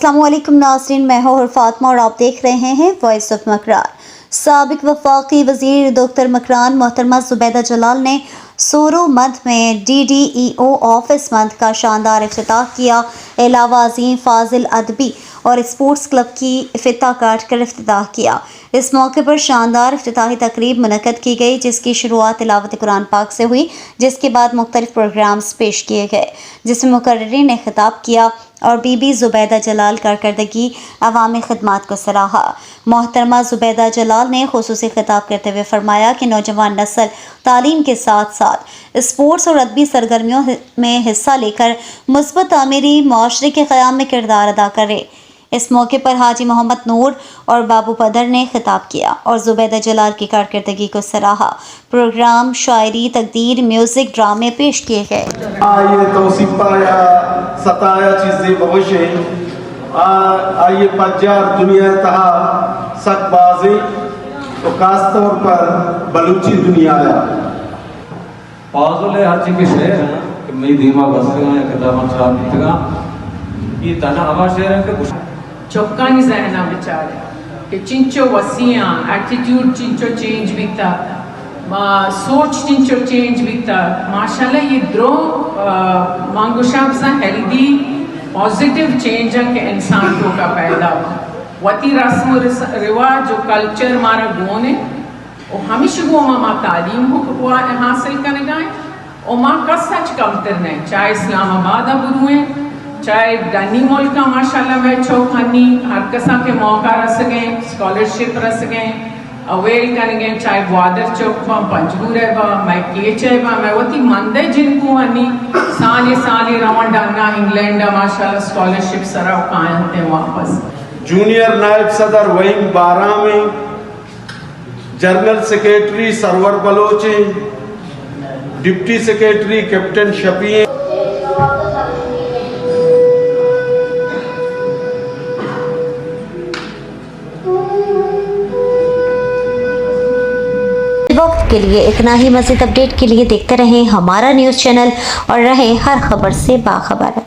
अस्सलाम वालेकुम नाज़रीन, मैं हूँ फातिमा और आप देख रहे हैं वॉइस ऑफ मकरान। साबिक वफाकी वज़ीर डॉक्टर मकरान मोहतरमा ज़ुबैदा जलाल ने सोरो मंथ में DDEO ऑफिस मंथ का शानदार इफ्तिताह किया। अलावा अज़ीम फ़ाज़िल अदबी और स्पोर्ट्स क्लब की इफ्तिताह काट कर इफ्तिताह किया। इस मौके पर शानदार इफ्तिताही तकरीब मुनक़्क़द की गई, जिसकी शुरुआत तिलावत कुरान पाक से हुई, जिसके बाद मुख्तलिफ प्रोग्राम्स पेश किए गए, जिसमें मुकर्रिरीन ने खिताब किया और बीबी ज़ुबैदा जलाल कारकर्दगी अवामी खिदमात को सराहा। मोहतरमा ज़ुबैदा जलाल ने खुसूसी खिताब करते हुए फरमाया कि नौजवान नस्ल तालीम के साथ साथ स्पोर्ट्स और अदबी सरगर्मियों में हिस्सा लेकर मुस्बत तामीरी माशरे के क़याम में किरदार अदा करे। इस मौके पर हाजी मोहम्मद नूर और बाबू पदर ने खिताब किया और ज़ुबैदा जलाल की कारकर्दगी को सराहा। प्रोग्राम शायरी, तकदीर, म्यूज़िक, ड्रामे पेश किए गए। ये तौसीफ़ा या सताया चीज़ें बवशे आइए पज्जार दुनिया तहा सकबाजी तो खास तौर पर बलूची दुनिया आया पाज़ुले हर चीज़ शेर है कि मेरी धीमा बसगा या किताब छाप दिखगा ये तना हवा शेर है कि चौकानी जहना बेचारे कि चिंचो वसियां एटीट्यूड चिंचो चेंज बिकता सोच चिंचो चेंज बिकता माशाल्लाह ये द्रो मांगुशाब सा हेल्दी पॉजिटिव चेंज है कि इंसान को का पैदा वती रस्म रिवाज जो कल्चर हमारा गोने और हमेशा गो मामा तालीम को हासिल करने गए और माँ का सच कमतर नहीं, चाहे इस्लामाबाद अबरुए चाहे दानी मुल्क का माशाल्लाह मैं चौखानी हर कसा के मौका रस गए स्कॉलरशिप रस गए अवेल कर गए, चाहे ग्वादर चौक पंजगू रहा मैं के चाहे मैं वती मंदे जिनको हनी साली रवन डांगा इंग्लैंड माशाल्लाह स्कॉलरशिप सरा कायम थे वापस। जूनियर नायब सदर वहीम 12 में general secretary Sarwar Balochi, deputy secretary captain Shafi वक्त के लिए इतना ही। मज़ीद अपडेट के लिए देखते रहें हमारा न्यूज़ चैनल और रहें हर खबर से बाखबर।